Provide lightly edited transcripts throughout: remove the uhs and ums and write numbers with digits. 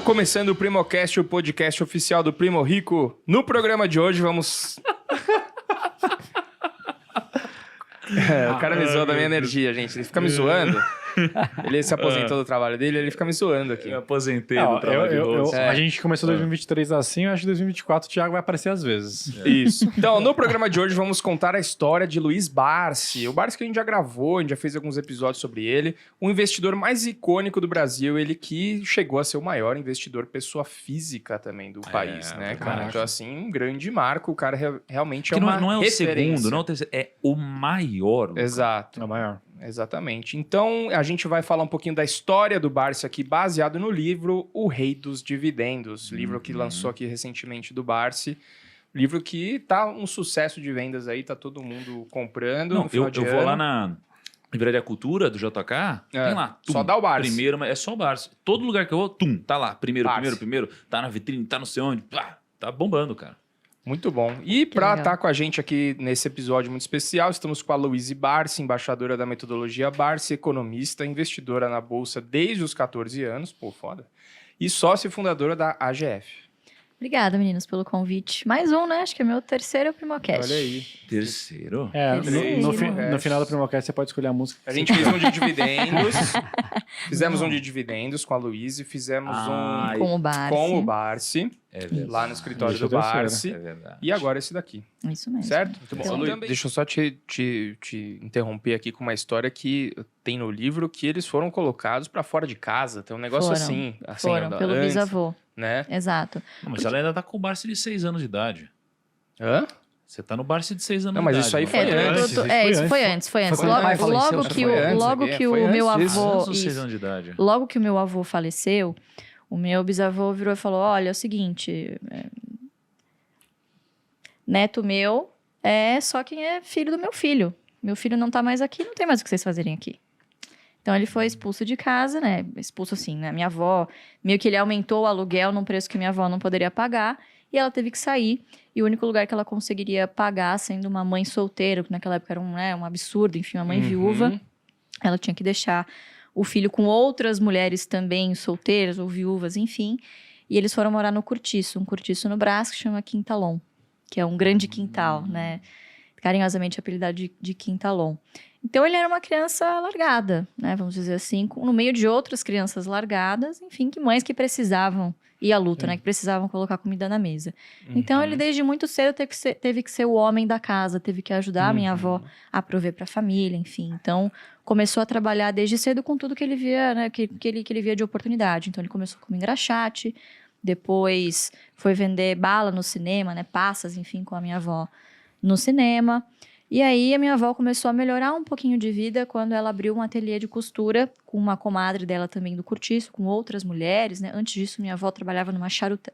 Começando o Primocast, o podcast oficial do Primo Rico. No programa de hoje vamos... o cara me zoa da minha energia, gente. Ele fica me zoando. Ele se aposentou do trabalho dele, ele fica me zoando aqui. Eu aposentei do trabalho de host. A gente começou 2023 assim, eu acho que 2024 o Thiago vai aparecer às vezes. Isso. Então, no programa de hoje vamos contar a história de Luiz Barsi. O Barsi que a gente já gravou, a gente já fez alguns episódios sobre ele. O investidor mais icônico do Brasil, ele que chegou a ser o maior investidor pessoa física também do país, né, cara? caraca. Então, assim, um grande marco. O cara realmente é Que uma não é o referência. segundo, não é o terceiro, é o maior. Exato. É o maior. Exatamente. Então, a gente vai falar um pouquinho da história do Barsi aqui, baseado no livro O Rei dos Dividendos, livro que lançou aqui recentemente do Barsi. Livro que tá um sucesso de vendas aí, tá todo mundo comprando. Não, no final eu de vou ano. lá na Livraria Cultura do JK, tem lá. Só dá o Barsi. Primeiro, é só o Barsi. Todo lugar que eu vou, tá lá. Primeiro, Barsi. primeiro. Tá na vitrine, tá não sei onde. Pá, tá bombando, cara. Muito bom. E Que para legal. estar com a gente aqui nesse episódio muito especial, estamos com a Louise Barsi, embaixadora da metodologia Barsi, economista, investidora na Bolsa desde os 14 anos, pô, foda, e sócia e fundadora da AGF. Obrigada, meninos, pelo convite. Mais um, né? Acho que é meu terceiro Primocast. Olha aí. Terceiro? No final do Primocast você pode escolher a música. A gente fez um de dividendos, fizemos um de dividendos com a Louise, fizemos um Com o Barsi. com o Barsi, É verdade. lá no escritório Esse é do o terceiro. Barsi, É verdade. e agora esse daqui. Isso mesmo. Certo? Muito Então, bom. Deixa eu só te interromper aqui com uma história que tem no livro que eles foram colocados para fora de casa. Tem um negócio Foram. assim Foram, pelo antes, bisavô. né? Exato. Não, mas ela ainda tá com o Barsi de 6 anos de idade. Hã? Você tá no Barsi de 6 anos Não, de mas idade. isso aí mano. foi antes. Isso foi antes. Foi quando o Logo, pai faleceu, logo já que foi o, antes, logo aqui, que foi o meu antes disso. avô... 6 isso. anos de idade. Logo que o meu avô faleceu, o meu bisavô virou e falou, olha, é o seguinte, neto meu é só quem é filho do meu filho. Meu filho não tá mais aqui, não tem mais o que vocês fazerem aqui. Então, ele foi expulso de casa, né? Expulso assim, né? Minha avó, meio que ele aumentou o aluguel num preço que minha avó não poderia pagar. E ela teve que sair. E o único lugar que ela conseguiria pagar, sendo uma mãe solteira, que naquela época era um absurdo, enfim, uma mãe viúva, ela tinha que deixar o filho com outras mulheres também solteiras ou viúvas, enfim. E eles foram morar no Cortiço, um cortiço no Brás que chama Quintalon, que é um grande quintal, né? Carinhosamente apelidado de Quintalon. Então, ele era uma criança largada, né? Vamos dizer assim, no meio de outras crianças largadas, enfim, que mães que precisavam ir à luta, né? Que precisavam colocar comida na mesa. Então, ele desde muito cedo teve que ser o homem da casa, teve que ajudar a minha avó a prover para a família, enfim. Então, começou a trabalhar desde cedo com tudo que ele via, né? Que ele via de oportunidade. Então, ele começou como engraxate, depois foi vender bala no cinema, né? Passas, enfim, com a minha avó no cinema. E aí, a minha avó começou a melhorar um pouquinho de vida quando ela abriu um ateliê de costura com uma comadre dela também do Cortiço, com outras mulheres, né? Antes disso, minha avó trabalhava numa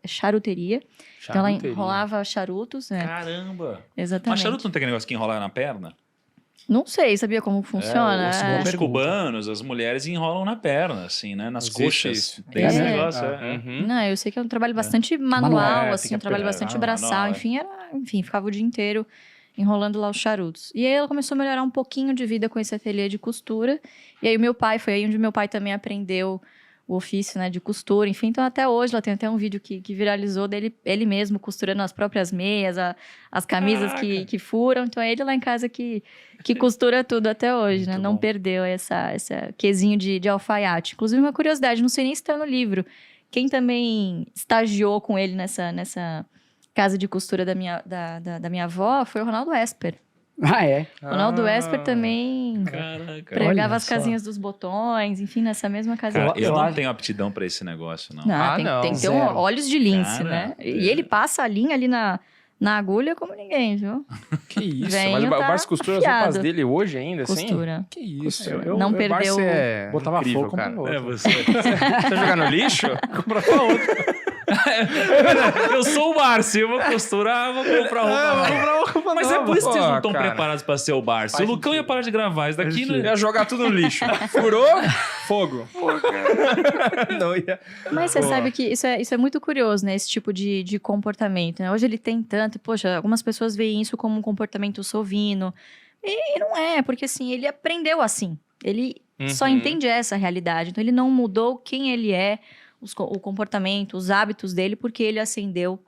charuteria. Então, ela enrolava charutos, né? Caramba! Exatamente. Mas charuto não tem aquele negócio que enrola na perna? Não sei, sabia como funciona? Os cubanos, as mulheres enrolam na perna, assim, né? Nas Existe coxas. isso. Tem esse É. negócio, Não, eu sei que é um trabalho bastante manual, Manual, assim, tem um que trabalho apertar, bastante não, braçal, não, enfim, ficava o dia inteiro enrolando lá os charutos. E aí ela começou a melhorar um pouquinho de vida com esse ateliê de costura. E aí o meu pai, foi aí onde meu pai também aprendeu o ofício, né, de costura, enfim. Então, até hoje, ela tem até um vídeo que viralizou dele, ele mesmo costurando as próprias meias, as camisas que furam. Então, é ele lá em casa que costura tudo até hoje, né? Muito Não bom. perdeu essa quesinho de alfaiate. Inclusive, uma curiosidade, não sei nem se está no livro. Quem também estagiou com ele nessa casa de costura da minha avó foi o Ronaldo Esper. Ah, é? O Ronaldo Esper também Caraca. pregava olha as só. casinhas dos botões, enfim, nessa mesma casa. Cara, eu Eu não acho- tenho aptidão pra esse negócio, não. Não, tem que ter Zero. olhos de lince, Cara, né? é. E ele passa a linha ali na agulha como ninguém, viu? Que isso? Venho Mas o tá Barsi costura as roupas afiado. dele hoje ainda, assim? Costura. Que isso? Costura. Não O perdeu- Barsi é Botava incrível, fogo, cara. comprava outro. você. Você jogar no lixo? Comprava outro. Eu sou o Barsi, eu vou costurar, vou comprar roupa. Mas é por isso que vocês não estão cara. preparados pra ser o Barsi. O Faz Lucão ia parar de gravar. Isso daqui, Eu né? ia jogar tudo no lixo. Furou, fogo. Não ia... Mas você sabe que isso é muito curioso, né? Esse tipo de comportamento, né? Hoje ele tem tanto... Poxa, algumas pessoas veem isso como um comportamento sovino. E não é, porque assim, ele aprendeu assim. Ele só entende essa realidade. Então, ele não mudou quem ele é, o comportamento, os hábitos dele, porque ele ascendeu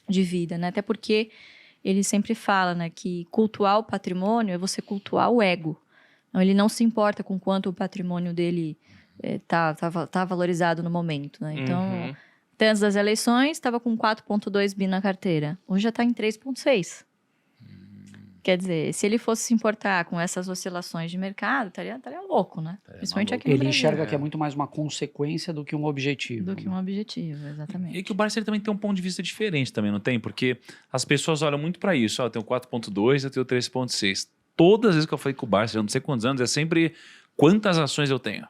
de vida, né? Até porque ele sempre fala, né, que cultuar o patrimônio é você cultuar o ego. Então, ele não se importa com quanto o patrimônio dele tá valorizado no momento, né? Então, antes das eleições, estava com 4,2 bi na carteira. Hoje já está em 3,6. Quer dizer, se ele fosse se importar com essas oscilações de mercado, estaria louco, né? Principalmente aqui no Ele Brasil. enxerga que é muito mais uma consequência do que um objetivo. Do que um objetivo, exatamente. E que o Barça ele também tem um ponto de vista diferente também, não tem? Porque as pessoas olham muito para isso. Ó, eu tenho 4,2, eu tenho 3,6. Todas as vezes que eu falei com o Barça, já não sei quantos anos, é sempre quantas ações eu tenho.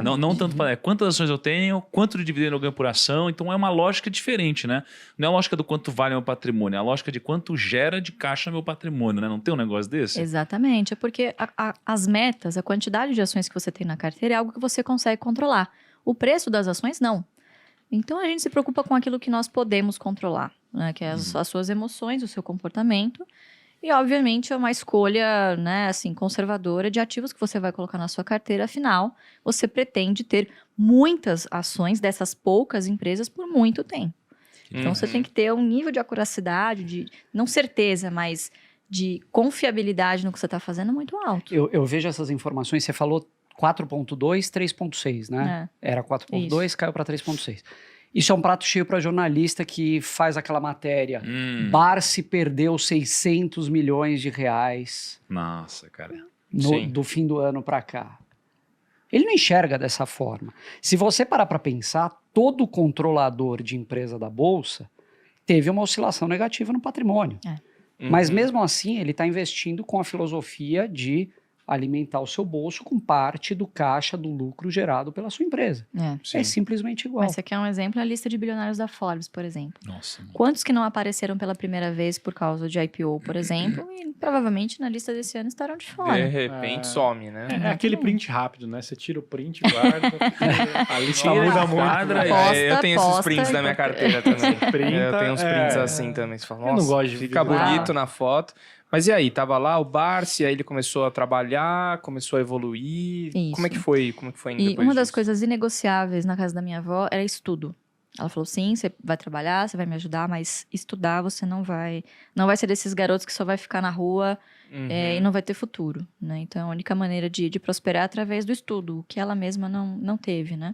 Não tanto para quantas ações eu tenho, quanto de dividendo eu ganho por ação. Então é uma lógica diferente, né? Não é a lógica do quanto vale meu patrimônio, é a lógica de quanto gera de caixa meu patrimônio, né? Não tem um negócio desse? Exatamente, é porque as metas, a quantidade de ações que você tem na carteira é algo que você consegue controlar. O preço das ações, não. Então a gente se preocupa com aquilo que nós podemos controlar, né? Que é as suas emoções, o seu comportamento. E, obviamente, é uma escolha, né, assim, conservadora de ativos que você vai colocar na sua carteira. Afinal, você pretende ter muitas ações dessas poucas empresas por muito tempo. Então, você tem que ter um nível de acuracidade, de não certeza, mas de confiabilidade no que você está fazendo muito alto. Eu vejo essas informações, você falou 4,2, 3,6, né? Era 4,2, caiu para 3,6. Isso é um prato cheio para jornalista que faz aquela matéria. Barsi perdeu 600 milhões de reais. Nossa, cara. Do fim do ano para cá. Ele não enxerga dessa forma. Se você parar para pensar, todo controlador de empresa da Bolsa teve uma oscilação negativa no patrimônio. Mas mesmo assim, ele está investindo com a filosofia de alimentar o seu bolso com parte do caixa do lucro gerado pela sua empresa. É simplesmente igual. Mas esse aqui é um exemplo, a lista de bilionários da Forbes, por exemplo. Nossa. Quantos que não apareceram pela primeira vez por causa de IPO, por exemplo, e provavelmente na lista desse ano estarão de fora. De repente some, né? É aquele print rápido, né? Você tira o print, guarda, a lista Tira, muda muito. quadra, eu tenho esses prints na minha carteira também. Eu tenho uns prints assim também. Você fala, Eu não nossa, gosto de fica visual. bonito na foto. Mas e aí, tava lá o Barsi, aí ele começou a trabalhar, começou a evoluir. Isso. Como é que foi indo E depois uma das disso? coisas inegociáveis na casa da minha avó era estudo. Ela falou, sim, você vai trabalhar, você vai me ajudar, mas estudar você não vai ser desses garotos que só vai ficar na rua e não vai ter futuro, né? Então, a única maneira de prosperar é através do estudo, o que ela mesma não teve, né?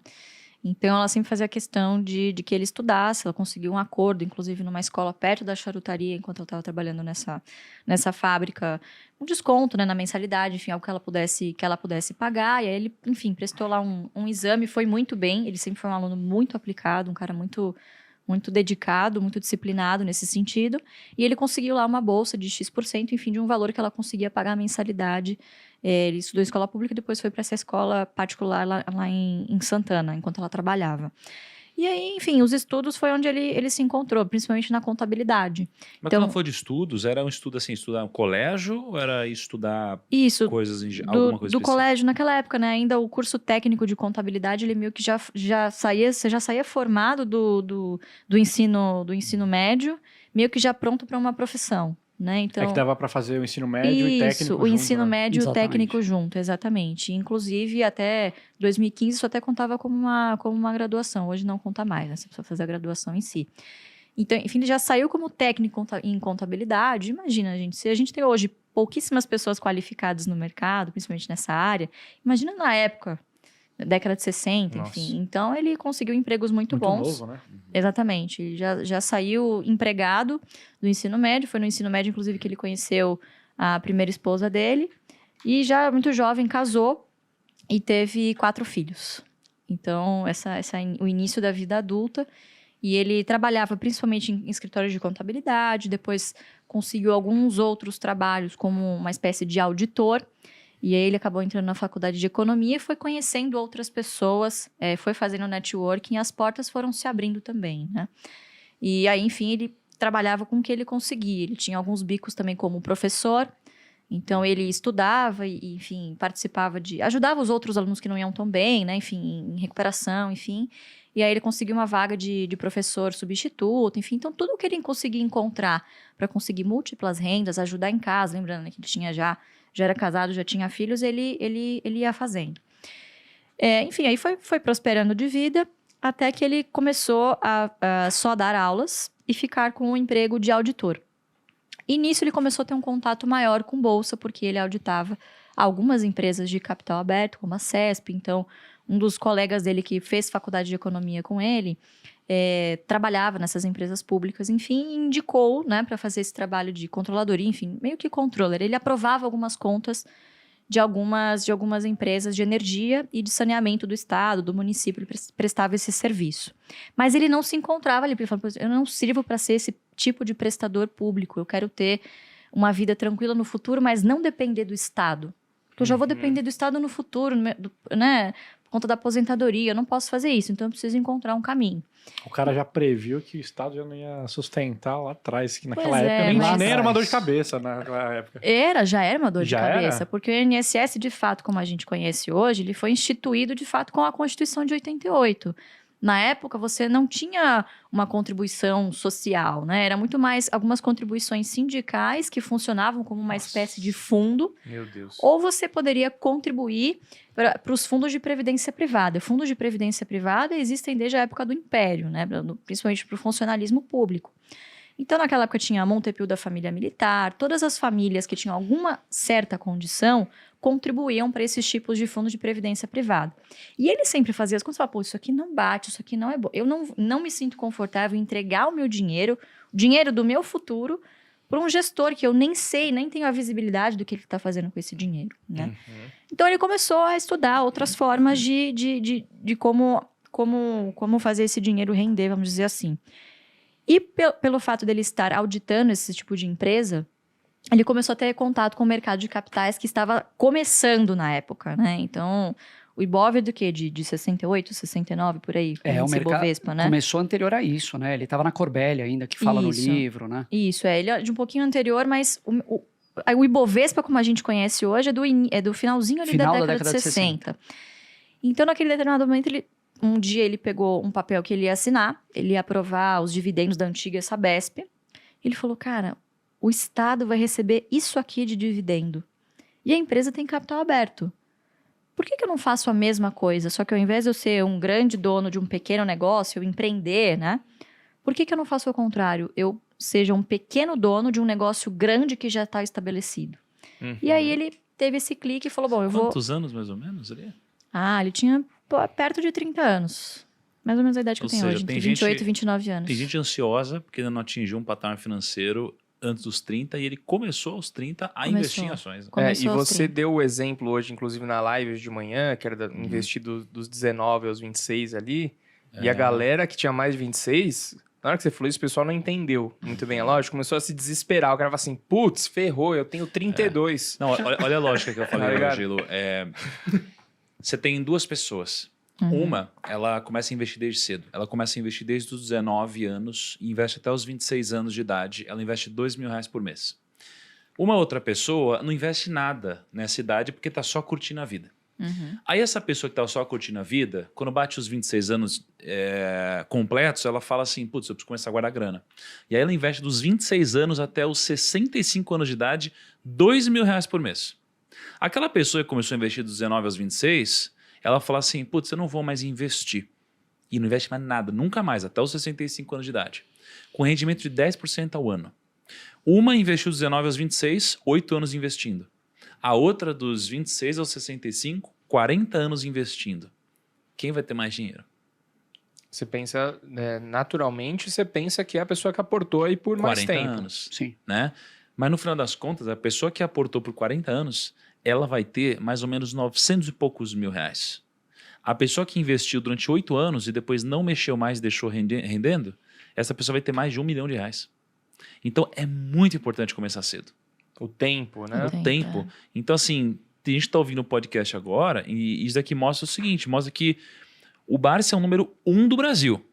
Então, ela sempre fazia questão de que ele estudasse. Ela conseguiu um acordo, inclusive, numa escola perto da charutaria, enquanto ela estava trabalhando nessa fábrica. Um desconto, né, na mensalidade, enfim, algo que ela pudesse pagar. E aí ele, enfim, prestou lá um exame, foi muito bem. Ele sempre foi um aluno muito aplicado, um cara muito dedicado, muito disciplinado nesse sentido. E ele conseguiu lá uma bolsa de X%, enfim, de um valor que ela conseguia pagar a mensalidade. Ele estudou em escola pública e depois foi para essa escola particular lá em Santana, enquanto ela trabalhava. E aí, enfim, os estudos foi onde ele se encontrou, principalmente na contabilidade. Mas Então, quando foi de estudos, era um estudo assim, estudar no colégio ou era estudar isso, coisas alguma coisa do específica? colégio, naquela época, né? Ainda o curso técnico de contabilidade, ele meio que você já saía formado do ensino médio, meio que já pronto para uma profissão. Né? Então, É que dava para fazer o ensino médio e técnico Isso, o junto, ensino né? médio e o Exatamente. técnico junto, exatamente. Inclusive, até 2015, isso até contava como uma graduação. Hoje não conta mais, né? Você precisa fazer a graduação em si. Então, enfim, ele já saiu como técnico em contabilidade. Imagina, gente, se a gente tem hoje pouquíssimas pessoas qualificadas no mercado, principalmente nessa área, imagina na época, década de 60, Nossa. enfim. Então, ele conseguiu empregos muito bons. Novo, né? Exatamente. Ele já saiu empregado do ensino médio. Foi no ensino médio, inclusive, que ele conheceu a primeira esposa dele. E já muito jovem casou e teve 4 filhos. Então, o início da vida adulta. E ele trabalhava principalmente em escritórios de contabilidade. Depois conseguiu alguns outros trabalhos como uma espécie de auditor. E aí ele acabou entrando na faculdade de economia, foi conhecendo outras pessoas, foi fazendo networking e as portas foram se abrindo também, né? E aí, enfim, ele trabalhava com o que ele conseguia. Ele tinha alguns bicos também como professor, então ele estudava e, enfim, ajudava os outros alunos que não iam tão bem, né? Enfim, em recuperação, enfim. E aí ele conseguiu uma vaga de professor substituto, enfim. Então, tudo que ele conseguia encontrar para conseguir múltiplas rendas, ajudar em casa, lembrando, né, que ele tinha já era casado, já tinha filhos, ele ia fazendo. Enfim, aí foi prosperando de vida, até que ele começou a só dar aulas e ficar com o emprego de auditor. E nisso ele começou a ter um contato maior com bolsa, porque ele auditava algumas empresas de capital aberto, como a CESP. Então, um dos colegas dele que fez faculdade de economia com ele trabalhava nessas empresas públicas, enfim, indicou, né, para fazer esse trabalho de controladoria, enfim, meio que controller. Ele aprovava algumas contas de algumas empresas de energia e de saneamento do estado, do município, ele prestava esse serviço. Mas ele não se encontrava ali, ele falou, eu não sirvo para ser esse tipo de prestador público, eu quero ter uma vida tranquila no futuro, mas não depender do Estado. Porque eu já vou depender do Estado no futuro, né? Por conta da aposentadoria, eu não posso fazer isso, então eu preciso encontrar um caminho. O cara já previu que o Estado já não ia sustentar lá atrás, que naquela Pois é, época mas- nem era uma dor de cabeça naquela época. Já era uma dor de Já cabeça, era? porque o INSS, de fato, como a gente conhece hoje, ele foi instituído, de fato, com a Constituição de 88. Na época, você não tinha uma contribuição social, né? Era muito mais algumas contribuições sindicais que funcionavam como uma espécie de fundo, Meu Deus. ou você poderia contribuir para os fundos de previdência privada. Fundos de previdência privada existem desde a época do Império, né? Principalmente para o funcionalismo público. Então, naquela época, tinha a Montepio da família militar, todas as famílias que tinham alguma certa condição contribuíam para esses tipos de fundos de previdência privada. E ele sempre fazia as contas, falava, pô, isso aqui não bate, isso aqui não é bom. Eu não me sinto confortável em entregar o meu dinheiro, o dinheiro do meu futuro, para um gestor que eu nem sei, nem tenho a visibilidade do que ele está fazendo com esse dinheiro, né? Então, ele começou a estudar outras formas de como fazer esse dinheiro render, vamos dizer assim. E pelo fato dele estar auditando esse tipo de empresa, ele começou a ter contato com o mercado de capitais que estava começando na época, né? Então, o Ibov é do quê? De 68, 69, por aí? O índice mercado Ibovespa, né? começou anterior a isso, né? Ele estava na Corbélia ainda, que fala Isso. no livro, né? Isso, ele é de um pouquinho anterior, mas o Ibovespa, como a gente conhece hoje, é do finalzinho ali Final da década de 60. Então, naquele determinado momento, um dia ele pegou um papel que ele ia assinar, ele ia aprovar os dividendos da antiga Sabesp. Ele falou, cara, o Estado vai receber isso aqui de dividendo. E a empresa tem capital aberto. Por que eu não faço a mesma coisa? Só que ao invés de eu ser um grande dono de um pequeno negócio, eu empreender, né? Por que eu não faço o contrário? Eu seja um pequeno dono de um negócio grande que já está estabelecido. E aí ele teve esse clique e falou, bom, eu vou... Quantos anos, mais ou menos, ali? Ele tinha perto de 30 anos. Mais ou menos a idade que Ou eu tenho seja, hoje, tem entre 28 e 29 anos. Tem gente ansiosa, porque ainda não atingiu um patamar financeiro antes dos 30, e ele começou aos 30 a investir em ações. Começou E aos você 30. deu o exemplo hoje, inclusive na live de manhã, que era investir dos 19 aos 26 ali, e a galera que tinha mais de 26, na hora que você falou isso, o pessoal não entendeu muito bem a lógica, começou a se desesperar. O cara fala assim, putz, ferrou, eu tenho 32. Não, olha a lógica que eu falei, Tá Gilo. Você tem duas pessoas. Uma, ela começa a investir desde cedo. Ela começa a investir desde os 19 anos e investe até os 26 anos de idade. Ela investe R$2.000 por mês. Uma outra pessoa não investe nada nessa idade porque está só curtindo a vida. Aí essa pessoa que está só curtindo a vida, quando bate os 26 anos completos, ela fala assim, putz, eu preciso começar a guardar grana. E aí ela investe dos 26 anos até os 65 anos de idade, R$2.000 por mês. Aquela pessoa que começou a investir dos 19 aos 26, ela fala assim, putz, eu não vou mais investir. E não investe mais nada, nunca mais, até os 65 anos de idade. Com rendimento de 10% ao ano. Uma investiu dos 19 aos 26, 8 anos investindo. A outra dos 26 aos 65, 40 anos investindo. Quem vai ter mais dinheiro? Você pensa, naturalmente, você pensa que é a pessoa que aportou aí por mais 40 tempo. anos. Sim. Né? Mas no final das contas, a pessoa que aportou por 40 anos, ela vai ter mais ou menos 900 e poucos mil reais. A pessoa que investiu durante 8 anos e depois não mexeu mais e deixou rendendo, essa pessoa vai ter mais de R$1 milhão. Então é muito importante começar cedo. O tempo, né? O O tempo. Então assim, tem gente que está ouvindo o podcast agora e isso daqui mostra o seguinte, mostra que o Barsi é o número 1 do Brasil.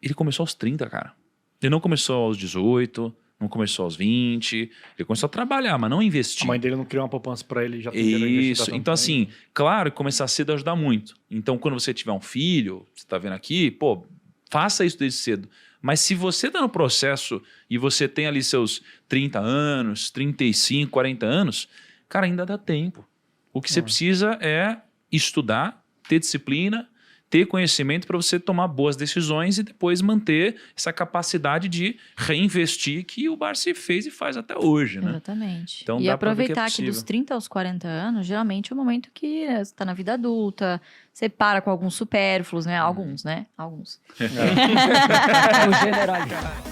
Ele começou aos 30, cara. Ele não começou aos 18, não começou aos 20, ele começou a trabalhar, mas não investir. A mãe dele não criou uma poupança pra ele, já tem dinheiro investido há Isso, tanto então tempo. assim, claro que começar cedo ajuda muito. Então quando você tiver um filho, você tá vendo aqui, pô, faça isso desde cedo. Mas se você tá no processo e você tem ali seus 30 anos, 35, 40 anos, cara, ainda dá tempo. O que você precisa é estudar, ter disciplina, ter conhecimento para você tomar boas decisões e depois manter essa capacidade de reinvestir que o Barsi fez e faz até hoje, né? Exatamente. Então, e dá pra ver que é aproveitar que dos possível. 30 aos 40 anos, geralmente é o momento que você está na vida adulta, você para com alguns supérfluos, né? Alguns, né? Alguns. Vou generalizar.